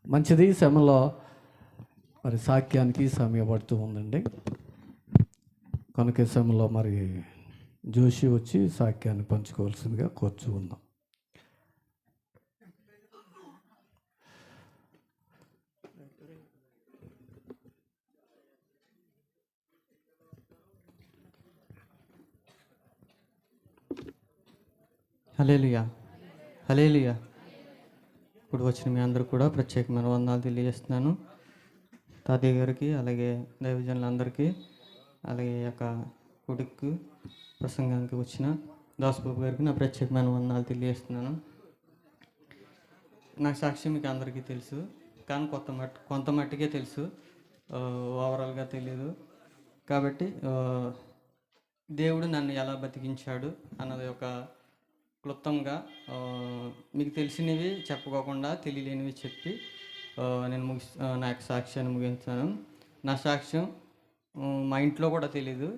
మంచిది. శ్రమలో మరి సాక్యానికి సమయం పడుతూ ఉందండి. కనుక శ్రమలో మరి జోషి వచ్చి సాక్యాన్ని పంచుకోవాల్సిందిగా కోరుచూ ఉన్నాం. హల్లెలూయా, హల్లెలూయా. ఇప్పుడు వచ్చిన మీ అందరూ కూడా ప్రత్యేకమైన వందనాలు తెలియజేస్తున్నాను. తాతయ్య గారికి, అలాగే దైవజనులందరికీ, అలాగే ఈ యొక్క కొడుకు ప్రసంగానికి వచ్చిన దాసుబాబు గారికి నా ప్రత్యేకమైన వందనాలు తెలియజేస్తున్నాను. నా సాక్ష్యం మీకు అందరికీ తెలుసు, కానీ కొంత మట్టుకే తెలుసు, ఓవరాల్గా తెలియదు. కాబట్టి దేవుడు నన్ను ఎలా బతికించాడు అన్నది ఒక క్లుప్తంగా మీకు తెలిసినవి చెప్పుకోకుండా తెలియలేనివి చెప్పి నేను నా యొక్క సాక్ష్యాన్ని ముగించాను. నా సాక్ష్యం మా ఇంట్లో కూడా తెలీదు.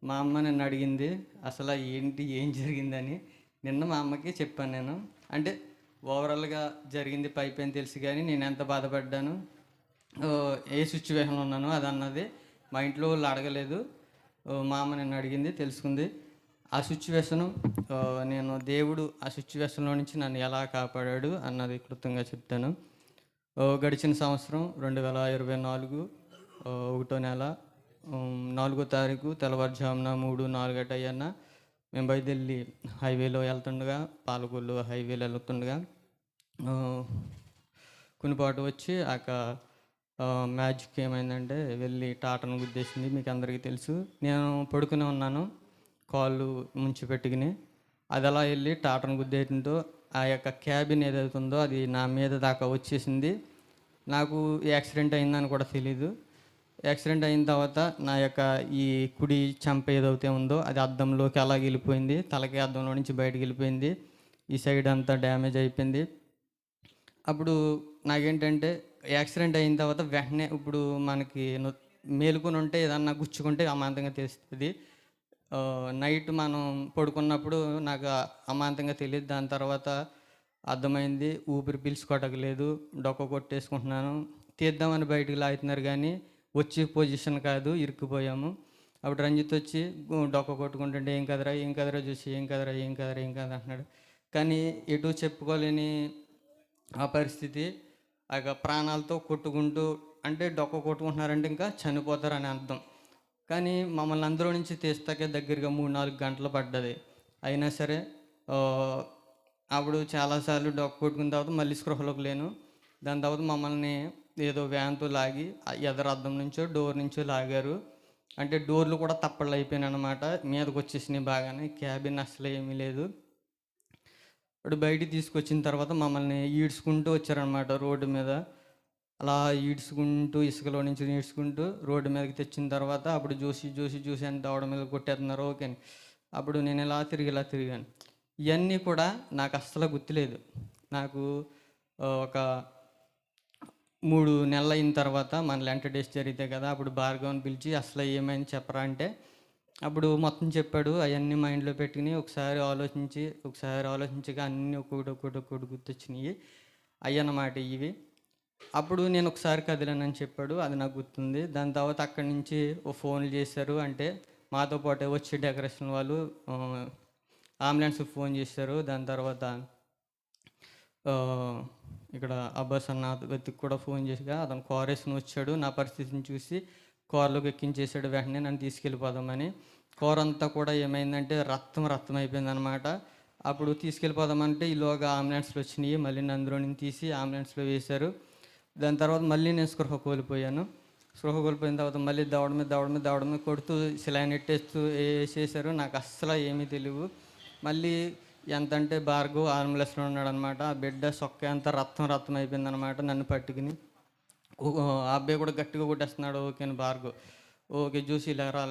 మా అమ్మ నన్ను అడిగింది అసలు ఏం జరిగిందని. నిన్న మా అమ్మకి చెప్పాను నేను. అంటే ఓవరాల్గా జరిగింది పైపైన తెలుసు, కానీ నేను ఎంత బాధపడ్డాను, ఏ సిచ్యువేషన్లో ఉన్నానో అది అన్నది మా ఇంట్లో వాళ్ళు అడగలేదు. మా అమ్మ నన్ను అడిగింది, తెలుసుకుంది. ఆ సిచ్యువేషను నేను దేవుడు ఆ సిచ్యువేషన్లో నుంచి నన్ను ఎలా కాపాడాడు అన్నది క్లుప్తంగా చెప్తాను. గడిచిన సంవత్సరం 2024 1వ నెల 4వ తారీఖు తెల్లవారుజామున 3-4 అయ్యాన మేము బయలుదేరి హైవేలో వెళ్తుండగా, పాలకొల్లు హైవేలో వెళ్తుండగా కొనిపాటు వచ్చి మ్యాజిక్ ఏమైందంటే వెళ్ళి టాటాను గుద్దేసింది. మీకు అందరికీ తెలుసు. నేను పడుకుని ఉన్నాను, కాళ్ళు ముంచి పెట్టుకుని. అది అలా వెళ్ళి టాటాను గుద్దేయడంతో ఆ యొక్క క్యాబిన్ ఏదైతే ఉందో అది నా మీద దాకా వచ్చేసింది. నాకు యాక్సిడెంట్ అయిందని కూడా తెలీదు. యాక్సిడెంట్ అయిన తర్వాత నా యొక్క ఈ కుడి చెంప ఏదైతే ఉందో అది అద్దంలోకి అలా వెళ్ళిపోయింది, తలకి అద్దంలో నుంచి బయటకు వెళ్ళిపోయింది. ఈ సైడ్ అంతా డ్యామేజ్ అయిపోయింది. అప్పుడు నాకేంటంటే యాక్సిడెంట్ అయిన తర్వాత వెంటనే ఇప్పుడు మనకి మేలుకొని ఉంటే ఏదన్నా గుచ్చుకుంటే అమాంతంగా తెలుస్తుంది. నైట్ మనం పడుకున్నప్పుడు నాకు అమాంతంగా తెలియదు. దాని తర్వాత అర్థమైంది, ఊపిరి పీల్చుకోవటలేదు, డొక్క కొట్టేసుకుంటున్నాను. తీద్దామని బయటికి లాగుతున్నారు కానీ వచ్చే పొజిషన్ కాదు, ఇరుక్కుపోయాము. అప్పుడు రంజిత్ వచ్చి డొక్క కొట్టుకుంటుంటే ఏం కదరా చూసి ఏం కదరా అంటున్నాడు. కానీ ఎటు చెప్పుకోలేని ఆ పరిస్థితి. ప్రాణాలతో కొట్టుకుంటూ, అంటే డొక్క కొట్టుకుంటున్నారంటే ఇంకా చనిపోతారని అర్థం. కానీ మమ్మల్ని అందరూ నుంచి తీస్తాకే దగ్గరగా 3-4 గంటలు పడ్డది. అయినా సరే అప్పుడు చాలాసార్లు డొక్క కొట్టుకున్న తర్వాత మళ్ళీ స్పృహలోకి లేను. దాని తర్వాత మమ్మల్ని ఏదో వ్యాన్తో లాగి ఎదర అద్దం నుంచో డోర్ నుంచో లాగారు. అంటే డోర్లు కూడా తప్పళ్ళు అయిపోయినాయి అన్నమాట, మీదకి వచ్చేసినాయి బాగానే. క్యాబిన్ అసలు ఏమీ లేదు. ఇప్పుడు బయటికి తీసుకొచ్చిన తర్వాత మమ్మల్ని ఈడ్చుకుంటూ వచ్చారనమాట రోడ్డు మీద. అలా ఈడ్చుకుంటూ ఇసుకలో నుంచి ఈడ్చుకుంటూ రోడ్డు మీదకి తెచ్చిన తర్వాత అప్పుడు చూసి అని దవడ మీద కొట్టేస్తున్నారు. ఓకే అని అప్పుడు నేను ఇలా తిరిగాను. ఇవన్నీ కూడా నాకు అస్సలు గుర్తులేదు. నాకు ఒక 3 నెలలు అయిన తర్వాత మన లెంట డేస్ జరిగితే కదా, అప్పుడు భార్గవని పిలిచి అసలు ఏమైంది చెప్పరా అంటే అప్పుడు మొత్తం చెప్పాడు. అవన్నీ మైండ్లో పెట్టుకుని ఒకసారి ఆలోచించగా అన్నీ ఒక్కొక్కటి గుర్తొచ్చినాయి. అయ్యన్నమాట ఇవి. అప్పుడు నేను ఒకసారి కదిలానని చెప్పాడు, అది నాకు గుర్తుంది. దాని తర్వాత అక్కడి నుంచి ఫోన్లు చేశారు. అంటే మాతో పాటు వచ్చి డెకరేషన్ వాళ్ళు అంబులెన్స్కి ఫోన్ చేశారు. దాని తర్వాత ఇక్కడ అబ్బాస్ అన్న వ్యక్తికి కూడా ఫోన్ చేసిగా అతను కార్ వేసుకుని వచ్చాడు. నా పరిస్థితిని చూసి కార్లోకి ఎక్కించేసాడు. వెంటనే నన్ను తీసుకెళ్ళిపోదామని. కార్ అంతా కూడా ఏమైందంటే రక్తం అయిపోయింది అనమాట. అప్పుడు తీసుకెళ్ళిపోదామంటే ఈలోగా అంబులెన్స్లు వచ్చినాయి. మళ్ళీ అందులో నుంచి తీసి అంబులెన్స్లో వేశారు. దాని తర్వాత మళ్ళీ నేను స్పృహ కోల్పోయాను. స్పృహ కోల్పోయిన తర్వాత మళ్ళీ దవడ మీద కొడుతూ సిలైన్ ఎట్టేస్తూ వేసేసారు. నాకు అస్సలు ఏమీ తెలియదు. మళ్ళీ ఎంత అంటే భార్గవ్ ఆర్మలెస్లో ఉన్నాడు అనమాట. ఆ బిడ్డ సొక్క అంతా రక్తం అయిపోయింది అనమాట. నన్ను పట్టుకుని ఆ అబ్బాయి కూడా గట్టిగా కొట్టేస్తున్నాడు. ఓకే అని భార్గవ్ ఓకే చూసి లేగరా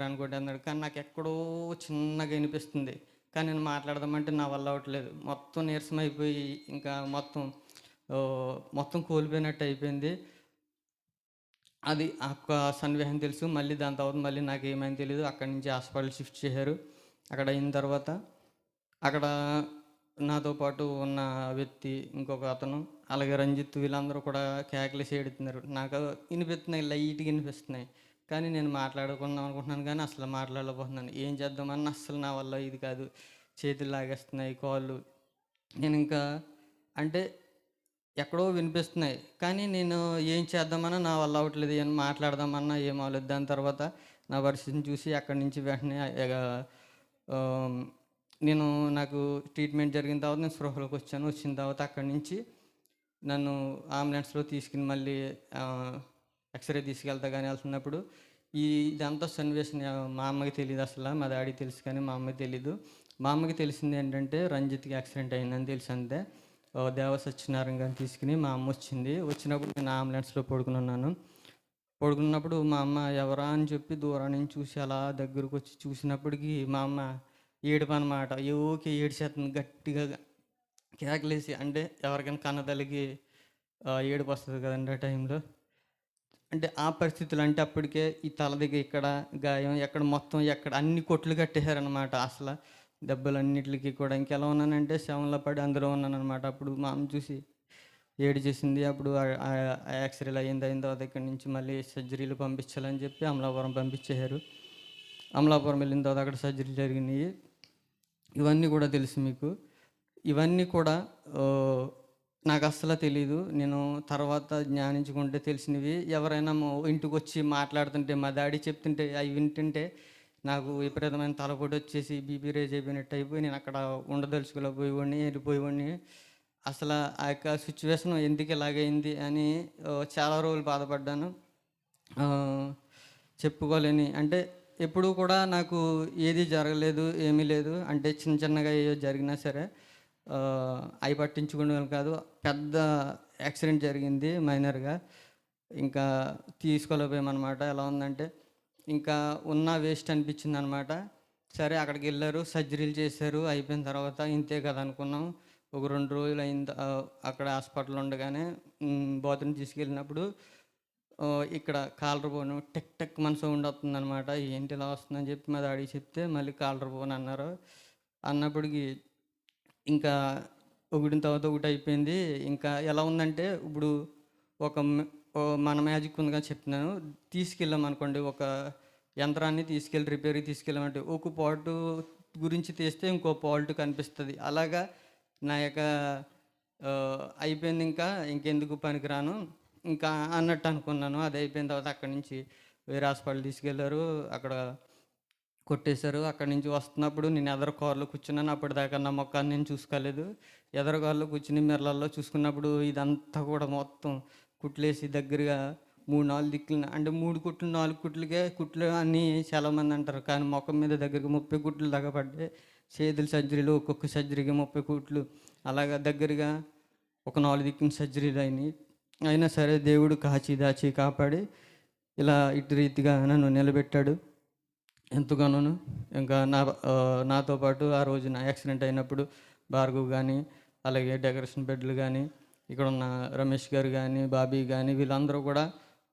అని కొట్టేస్తున్నాడు. కానీ నాకు ఎక్కడో చిన్నగా వినిపిస్తుంది, కానీ నేను మాట్లాడదామంటే నా వల్ల అవ్వట్లేదు. మొత్తం నీరసం అయిపోయి ఇంకా మొత్తం కోల్పోయినట్టు అయిపోయింది. అది ఆ సన్నివేశం తెలుసు. మళ్ళీ దాని తర్వాత మళ్ళీ నాకు ఏమైంది తెలియదు. అక్కడి నుంచి హాస్పిటల్ షిఫ్ట్ చేశారు. అక్కడ అయిన తర్వాత అక్కడ నాతో పాటు ఉన్న వ్యక్తి ఇంకొక అతను అలాగే రంజిత్ వీళ్ళందరూ కూడా కేకలేసి ఏడుతున్నారు. నాకు వినిపిస్తున్నాయి, లైట్గా వినిపిస్తున్నాయి. కానీ నేను మాట్లాడుకుందాం అనుకుంటున్నాను కానీ అసలు మాట్లాడలేకపోతున్నాను. ఏం చేద్దామన్నా అస్సలు నా వల్ల ఇది కాదు. చేతులు లాగేస్తున్నాయి, కాళ్ళు. నేను ఇంకా అంటే ఎక్కడో వినిపిస్తున్నాయి కానీ నేను ఏం చేద్దామన్నా నా వల్ల అవ్వట్లేదు. ఏం మాట్లాడదామన్నా ఏం అవ్వలేదు. దాని తర్వాత నా పరిస్థితిని చూసి అక్కడి నుంచి వెంటనే ఆమ్, నేను నాకు ట్రీట్మెంట్ జరిగిన తర్వాత నేను స్పృహలోకి వచ్చాను. వచ్చిన తర్వాత అక్కడి నుంచి నన్ను అంబులెన్స్లో తీసుకుని మళ్ళీ ఎక్స్రే తీసుకెళ్తా కానీ వెళ్తున్నప్పుడు ఇదంతా సన్నివేశం మా అమ్మకి తెలియదు అసలు. మా డాడీకి తెలుసు కానీ మా అమ్మకి తెలీదు. మా అమ్మకి తెలిసింది ఏంటంటే రంజిత్కి యాక్సిడెంట్ అయిందని తెలుసు అంతే. దేవ సత్యనారాయణ గారిని తీసుకుని మా అమ్మ వచ్చింది. వచ్చినప్పుడు నేను అంబులెన్స్లో పడుకున్నాను. పడుకున్నప్పుడు మా అమ్మ ఎవరా అని చెప్పి దూరం నుంచి చూసి అలా దగ్గరకు వచ్చి చూసినప్పటికీ మా అమ్మ ఏడుపు అనమాట. ఊరికే ఏడ్చేస్తుంది గట్టిగా కేకలేసి. అంటే ఎవరికైనా కన్నతల్లికి ఏడుపు వస్తుంది కదండి ఆ టైంలో. అంటే ఆ పరిస్థితులు అంటే అప్పటికే ఈ తల దగ్గర ఇక్కడ గాయం, ఎక్కడ మొత్తం ఎక్కడ అన్ని కొట్లు కట్టేశారనమాట. అసలు దెబ్బలన్నిటికి కూడా ఇంకెలా ఉన్నానంటే శవంలో పడి అందులో ఉన్నాను అనమాట. అప్పుడు మా అమ్మ చూసి ఏడు చేసింది. అప్పుడు ఎక్స్రేలు అయిన తర్వాత ఇక్కడి నుంచి మళ్ళీ సర్జరీలు పంపించాలని చెప్పి అమలాపురం పంపించేశారు. అమలాపురం వెళ్ళిన తర్వాత అక్కడ సర్జరీలు జరిగినాయి. ఇవన్నీ కూడా తెలుసు మీకు. ఇవన్నీ కూడా నాకు అస్సలు తెలీదు. నేను తర్వాత జ్ఞానించుకుంటే తెలిసినవి. ఎవరైనా ఇంటికి వచ్చి మాట్లాడుతుంటే మా డాడీ చెప్తుంటే అవి వింటుంటే నాకు విపరీతమైన తలపోటు వచ్చేసి బీపీ రేజ్ అయిపోయినట్టు అయిపోయి నేను అక్కడ ఉండదలుచుకోలేకపోయేవాడిని, వెళ్ళిపోయేవాడిని. అసలు ఆ యొక్క సిచ్యువేషన్ ఎందుకు ఇలాగైంది అని చాలా రోజులు బాధపడ్డాను. చెప్పుకోలేని అంటే ఎప్పుడూ కూడా నాకు ఏది జరగలేదు, ఏమీ లేదు. అంటే చిన్న చిన్నగా ఏదో జరిగినా సరే అవి పట్టించుకునేవాళ్ళు కాదు. పెద్ద యాక్సిడెంట్ జరిగింది మైనర్గా. ఇంకా తీసుకోలేకపోయామన్నమాట. ఎలా ఉందంటే ఇంకా ఉన్న వేస్ట్ అనిపించింది అనమాట. సరే అక్కడికి వెళ్ళారు, సర్జరీలు చేశారు. అయిపోయిన తర్వాత ఇంతే కదా అనుకున్నాం. ఒక 2 రోజులు అయింది అక్కడ హాస్పిటల్ ఉండగానే బాత్రూమ్ తీసుకెళ్ళినప్పుడు ఇక్కడ కాలర్ బోన్ టెక్ టెక్ మన సౌండ్ వస్తుంది అనమాట. ఏంటి ఇలా వస్తుందని చెప్పి మా డాడీ చెప్తే మళ్ళీ కాలర్ బోన్ అన్నారు. అన్నప్పటికి ఇంకా ఒకటిన తర్వాత ఒకటి అయిపోయింది. ఇంకా ఎలా ఉందంటే ఇప్పుడు ఒక మన మ్యాజిక్ ఉందిగా చెప్తున్నాను. తీసుకెళ్ళామనుకోండి, ఒక యంత్రాన్ని తీసుకెళ్ళి రిపేర్కి తీసుకెళ్ళామంటే ఒక పార్ట్ గురించి తీస్తే ఇంకో పార్ట్ కనిపిస్తుంది. అలాగా నా యొక్క అయిపోయింది. ఇంకెందుకు పనికిరాను ఇంకా అన్నట్టు అనుకున్నాను. అది అయిపోయిన తర్వాత అక్కడి నుంచి వేరే హాస్పిటల్ తీసుకెళ్ళారు. అక్కడ కొట్టేశారు. అక్కడి నుంచి వస్తున్నప్పుడు నేను ఎదర కార్లో కూర్చున్నాను. అప్పటిదాకా నా మొక్కాన్ని నేను చూసుకోలేదు. ఎదర కార్లో కూర్చుని మిర్రర్లో చూసుకున్నప్పుడు ఇదంతా కూడా మొత్తం కుట్లేసి దగ్గరగా 3-4 దిక్కులు అంటే 3 కుట్లు 4 కుట్లకే కుట్లు అని చాలామంది అంటారు. కానీ మొఖం మీద దగ్గరగా 30 కుట్లు దాకా పడ్డాయి. చేతుల సర్జరీలు ఒక్కొక్క సర్జరీకి 30 కుట్లు అలాగా దగ్గరగా ఒక 4 దిక్కున సర్జరీలు అయినాయి. అయినా సరే దేవుడు కాచి దాచి కాపాడి ఇలా ఇటు రీతిగా నన్ను నిలబెట్టాడు ఎంతగానోను. ఇంకా నాతో పాటు ఆ రోజు నా యాక్సిడెంట్ అయినప్పుడు భార్గవ్ కానీ, అలాగే డెకరేషన్ బెడ్లు కానీ, ఇక్కడ ఉన్న రమేష్ గారు కానీ, బాబీ కానీ వీళ్ళందరూ కూడా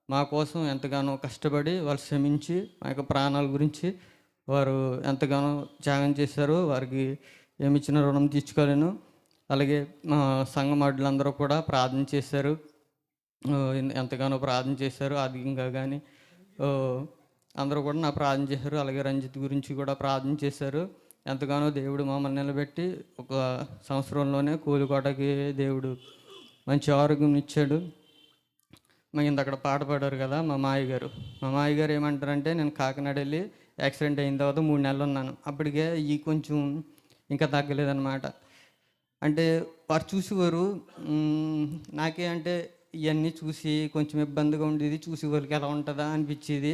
మా కోసం ఎంతగానో కష్టపడి వాళ్ళు శ్రమించి మా యొక్క ప్రాణాల గురించి వారు ఎంతగానో త్యాగం చేశారు. వారికి ఏమి ఇచ్చిన రుణం తీర్చుకోలేను. అలాగే మా సంఘమాడులందరూ కూడా ప్రార్థన చేశారు, ఎంతగానో ప్రార్థన చేశారు. అధికంగా కానీ అందరూ కూడా నా ప్రార్థన చేశారు. అలాగే రంజిత్ గురించి కూడా ప్రార్థన చేశారు. ఎంతగానో దేవుడు మమ్మల్ని నిలబెట్టి ఒక సంవత్సరంలోనే కూలికోటకి దేవుడు మంచి ఆరోగ్యం ఇచ్చాడు. మేము అక్కడ పాట పాడారు కదా మా మాయ గారు ఏమంటారంటే, నేను కాకినాడ వెళ్ళి యాక్సిడెంట్ అయిన తర్వాత 3 నెలలు ఉన్నాను. అప్పటికే కొంచెం ఇంకా తగ్గలేదన్నమాట. అంటే వారు చూసేవారు నాకే అంటే ఇవన్నీ చూసి కొంచెం ఇబ్బందిగా ఉండేది. చూసి వాళ్ళకి ఎలా ఉంటుందా అనిపించేది.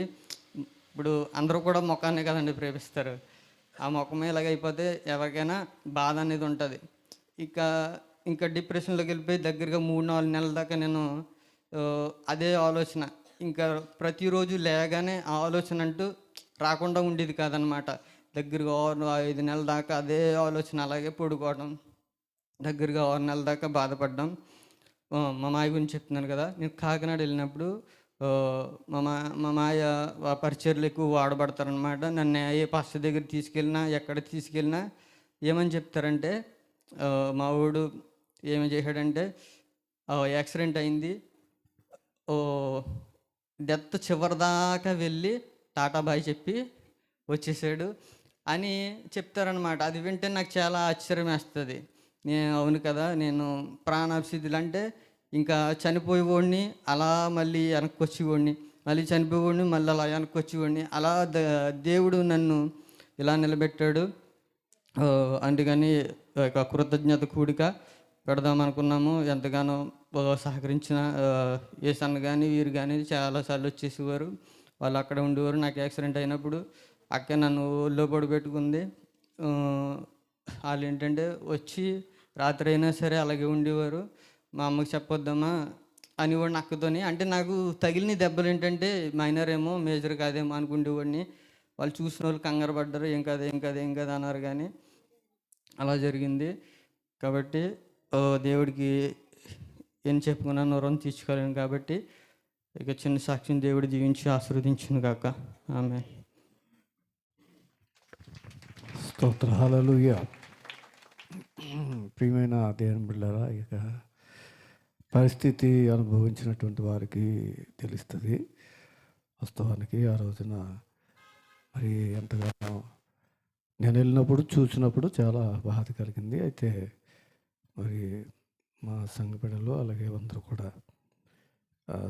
ఇప్పుడు అందరూ కూడా ముఖాన్ని కదండి ప్రేమిస్తారు. ఆ ముఖమే ఇలాగైపోతే ఎవరికైనా బాధ అనేది ఉంటుంది. ఇంకా డిప్రెషన్లోకి వెళ్ళిపోయి దగ్గరగా 3-4 నెలల దాకా నేను అదే ఆలోచన. ఇంకా ప్రతిరోజు లేగానే ఆ ఆలోచన అంటూ రాకుండా ఉండేది కాదనమాట. దగ్గరగా 5 నెలల దాకా అదే ఆలోచన అలాగే పడుకోవడం. దగ్గరగా 6 నెలల దాకా బాధపడ్డాం. మా మాయ గురించి చెప్తున్నాను కదా. నేను కాకినాడ వెళ్ళినప్పుడు మా మాయ పరిచర్లు ఎక్కువ వాడబడతారనమాట. నన్ను ఏ పాస్టర్ దగ్గర తీసుకెళ్ళినా ఎక్కడ తీసుకెళ్ళినా ఏమని చెప్తారంటే, మా వాడు ఏమి చేశాడంటే యాక్సిడెంట్ అయింది. ఓ డెత్ చివరిదాకా వెళ్ళి టాటా బాయ్ చెప్పి వచ్చేసాడు అని చెప్తారనమాట. అది వింటే నాకు చాలా ఆశ్చర్యం వేస్తుంది. నేను అవును కదా, నేను ప్రాణాప్సిద్ధులు అంటే ఇంకా చనిపోయేవాడిని, అలా మళ్ళీ వెనక్కి వచ్చేవాడిని, మళ్ళీ చనిపోయేవాడిని, మళ్ళీ అలా వెనక్కి వచ్చేవాడిని. అలా దేవుడు నన్ను ఇలా నిలబెట్టాడు. అందుకని ఒక కృతజ్ఞత కూడిక పెడదాం అనుకున్నాము. ఎంతగానో సహకరించిన ఏసన్న కానీ వీరు కానీ చాలాసార్లు వచ్చేసేవారు. వాళ్ళు అక్కడ ఉండేవారు. నాకు యాక్సిడెంట్ అయినప్పుడు అక్క నన్ను ఒళ్ళో పడిపెట్టుకుంది. వాళ్ళు ఏంటంటే వచ్చి రాత్రి అయినా సరే అలాగే ఉండేవారు. మా అమ్మకి చెప్పొద్దామా అనేవాడిని అక్కతోని. అంటే నాకు తగిలిన దెబ్బలు ఏంటంటే మైనర్ ఏమో మేజర్ కాదేమో అనుకుండేవాడిని. వాళ్ళు చూసిన వాళ్ళు కంగారు పడ్డారు, ఏం కాదు ఏం కాదు ఏం కాదు అన్నారు. కానీ అలా జరిగింది. కాబట్టి దేవుడికి ఏం చెప్పుకున్నాను రుణం తీర్చుకోలేను. కాబట్టి ఇక చిన్న సాక్ష్యం దేవుడు దీవించి ఆశీర్వదించును గాక. ఆమె స్తోత్ర హల్లెలూయా. ప్రియమైన దేవుని బిడ్డలారా, ఇక పరిస్థితి అనుభవించినటువంటి వారికి తెలుస్తుంది. వాస్తవానికి ఆ రోజున మరి ఎంతగానో నేను వెళ్ళినప్పుడు చూసినప్పుడు చాలా బాధ కలిగింది. అయితే మరి మా సంఘ బిడ్డలు అలాగే అందరూ కూడా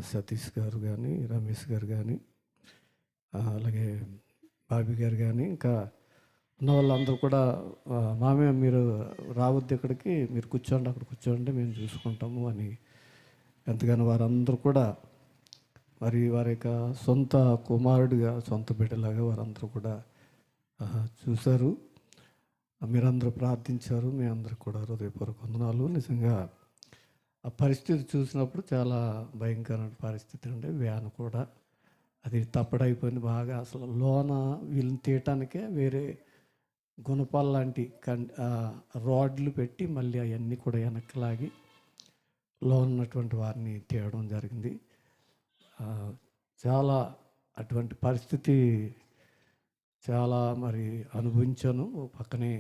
సతీష్ గారు కానీ, రమేష్ గారు కానీ, అలాగే బాబీ గారు కానీ, ఇంకా ఉన్న వాళ్ళందరూ కూడా మామయ్య మీరు రావద్దు ఇక్కడికి, మీరు కూర్చోండి, అక్కడ కూర్చోండి, మేము చూసుకుంటాము అని ఎంతగానో వారందరూ కూడా మరి వారి యొక్క సొంత కుమారుడిగా, సొంత బిడ్డలాగా వారందరూ కూడా చూశారు. మీరందరూ ప్రార్థించారు. మీ అందరికి కూడా హృదయపూర్వక వందనాలు. నిజంగా ఆ పరిస్థితి చూసినప్పుడు చాలా భయంకరమైన పరిస్థితి అండి. వ్యాన్ కూడా అది తప్పడైపోయింది బాగా. అసలు లోన వీళ్ళని తీయటానికే వేరే గుణపాలు లాంటి రాడ్లు పెట్టి మళ్ళీ అవన్నీ కూడా వెనక్కి లాగి లోన్ ఉన్నటువంటి వారిని తీయడం జరిగింది. చాలా అటువంటి పరిస్థితి చాలా మరి అనుభవించాను. పక్కనే